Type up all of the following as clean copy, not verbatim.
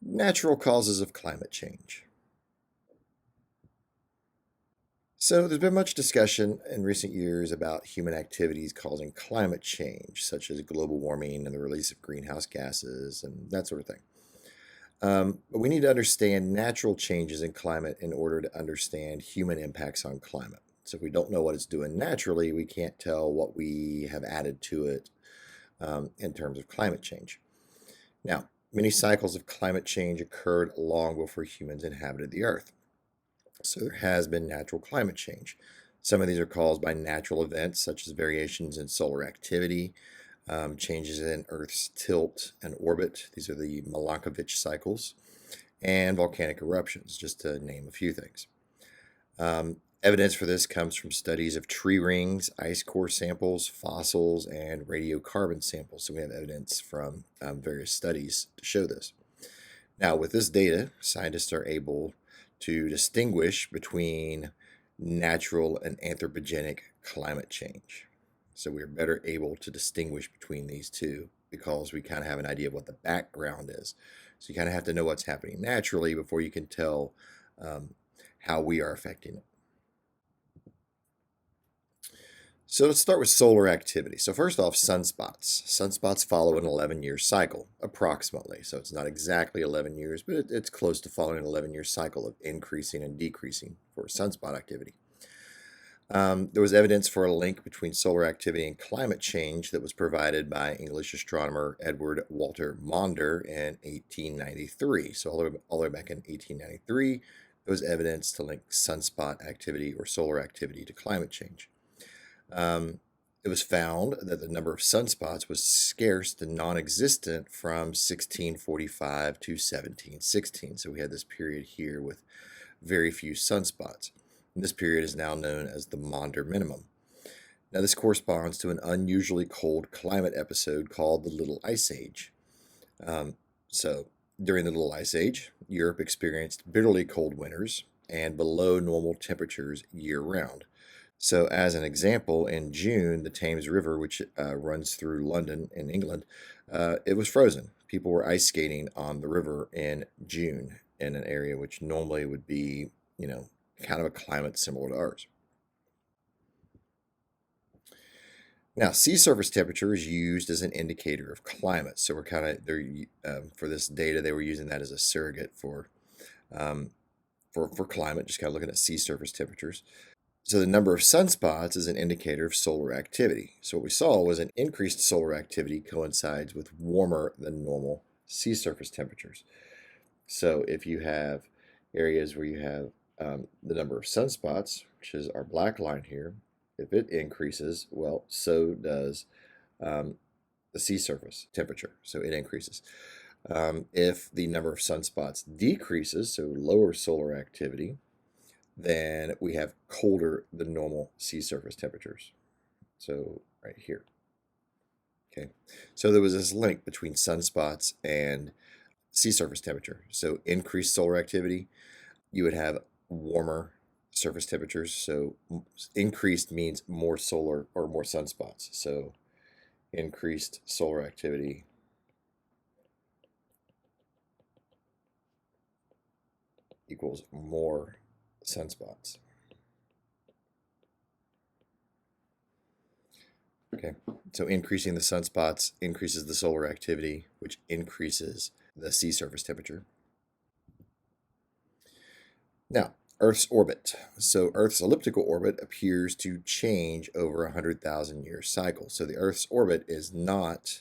Natural causes of climate change. So, there's been much discussion in recent years about human activities causing climate change, such as global warming and the release of greenhouse gases and that sort of thing. But we need to understand natural changes in climate in order to understand human impacts on climate. So, if we don't know what it's doing naturally, we can't tell what we have added to it in terms of climate change. Now, many cycles of climate change occurred long before humans inhabited the Earth. So there has been natural climate change. Some of these are caused by natural events such as variations in solar activity, changes in Earth's tilt and orbit. These are the Milankovitch cycles, and volcanic eruptions, just to name a few things. Evidence for this comes from studies of tree rings, ice core samples, fossils, and radiocarbon samples. So we have evidence from various studies to show this. Now, with this data, scientists are able to distinguish between natural and anthropogenic climate change. So we're better able to distinguish between these two because we kind of have an idea of what the background is. So you kind of have to know what's happening naturally before you can tell how we are affecting it. So let's start with solar activity. So first off, sunspots. Sunspots follow an 11-year cycle, approximately. So it's not exactly 11 years, but it's close to following an 11-year cycle of increasing and decreasing for sunspot activity. There was evidence for a link between solar activity and climate change that was provided by English astronomer Edward Walter Maunder in 1893. So all the way back in 1893, there was evidence to link sunspot activity or solar activity to climate change. It was found that the number of sunspots was scarce to non-existent from 1645 to 1716. So we had this period here with very few sunspots. And this period is now known as the Maunder minimum. Now this corresponds to an unusually cold climate episode called the Little Ice Age. So during the Little Ice Age, Europe experienced bitterly cold winters and below normal temperatures year-round. So, as an example, in June, the Thames River, which runs through London in England, it was frozen. People were ice skating on the river in June in an area which normally would be, kind of a climate similar to ours. Now, sea surface temperature is used as an indicator of climate. So we're kind of for this data, they were using that as a surrogate um, for climate, just kind of looking at sea surface temperatures. So the number of sunspots is an indicator of solar activity. So what we saw was an increased solar activity coincides with warmer than normal sea surface temperatures. So if you have areas where you have the number of sunspots, which is our black line here, if it increases, well, so does the sea surface temperature. So it increases. If the number of sunspots decreases, so lower solar activity, then we have colder than normal sea surface temperatures. So right here. Okay. So there was this link between sunspots and sea surface temperature. So increased solar activity, you would have warmer surface temperatures. So increased means more solar or more sunspots. So increased solar activity equals more sunspots. Okay, so increasing the sunspots increases the solar activity, which increases the sea surface temperature. Now, Earth's orbit. So Earth's elliptical orbit appears to change over 100,000-year cycle. So the Earth's orbit is not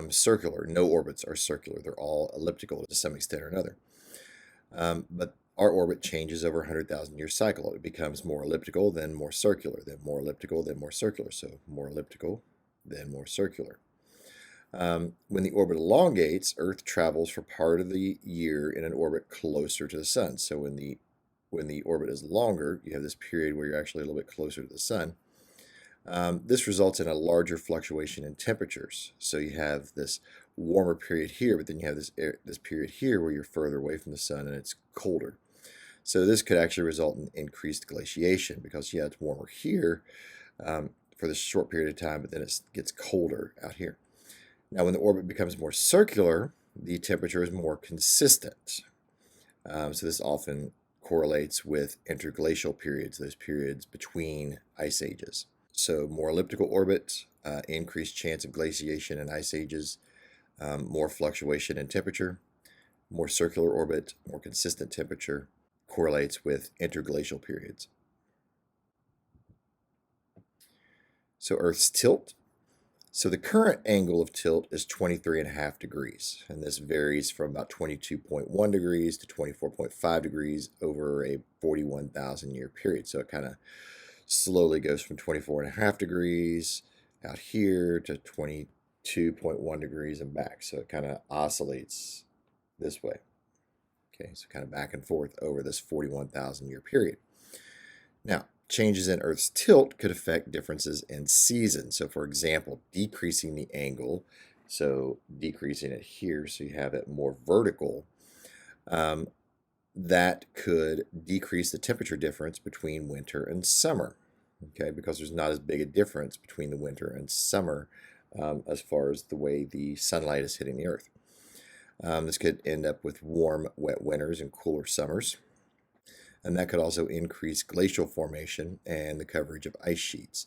circular. No orbits are circular. They're all elliptical to some extent or another. But our orbit changes over 100,000-year cycle. It becomes more elliptical, then more circular, then more elliptical, then more circular. So more elliptical, then more circular. When the orbit elongates, Earth travels for part of the year in an orbit closer to the sun. So when the orbit is longer, you have this period where you're actually a little bit closer to the sun. This results in a larger fluctuation in temperatures. So you have this warmer period here, but then you have this period here where you're further away from the sun and it's colder. So this could actually result in increased glaciation because, yeah, it's warmer here for this short period of time, but then it gets colder out here. Now, when the orbit becomes more circular, the temperature is more consistent. So this often correlates with interglacial periods, those periods between ice ages. So more elliptical orbits, increased chance of glaciation in ice ages, more fluctuation in temperature, more circular orbit, more consistent temperature, correlates with interglacial periods. So Earth's tilt. So the current angle of tilt is 23.5 degrees, and this varies from about 22.1 degrees to 24.5 degrees over a 41,000 year period. So it kind of slowly goes from 24.5 degrees out here to 22.1 degrees and back. So it kind of oscillates this way. Okay, so kind of back and forth over this 41,000 year period. Now, changes in Earth's tilt could affect differences in seasons. So, for example, decreasing the angle, so decreasing it here so you have it more vertical, that could decrease the temperature difference between winter and summer, okay, because there's not as big a difference between the winter and summer as far as the way the sunlight is hitting the Earth. This could end up with warm, wet winters and cooler summers. And that could also increase glacial formation and the coverage of ice sheets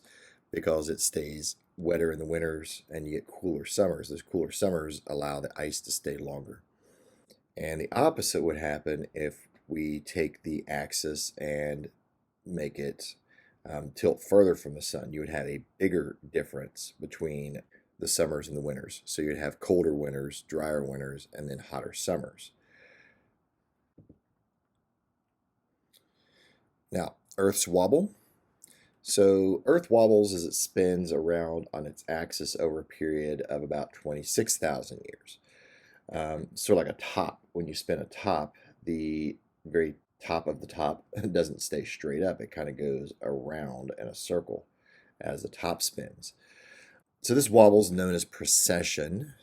because it stays wetter in the winters and you get cooler summers. Those cooler summers allow the ice to stay longer. And the opposite would happen if we take the axis and make it tilt further from the sun. You would have a bigger difference between the summers and the winters. So you'd have colder winters, drier winters, and then hotter summers. Now, Earth's wobble. So Earth wobbles as it spins around on its axis over a period of about 26,000 years. Sort of like a top. When you spin a top, the very top of the top doesn't stay straight up. It kind of goes around in a circle as the top spins. So this wobble is known as precession.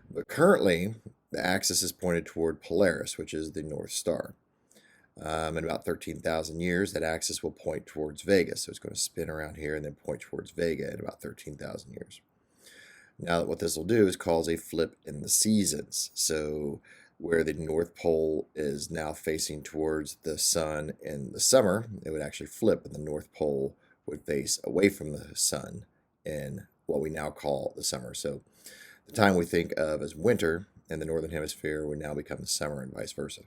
But currently, the axis is pointed toward Polaris, which is the North Star. In about 13,000 years, that axis will point towards Vega. So it's going to spin around here and then point towards Vega in about 13,000 years. Now, what this will do is cause a flip in the seasons. So where the North Pole is now facing towards the sun in the summer, it would actually flip, and the North Pole would face away from the sun in what we now call the summer. So the time we think of as winter in the Northern Hemisphere would now become the summer and vice versa.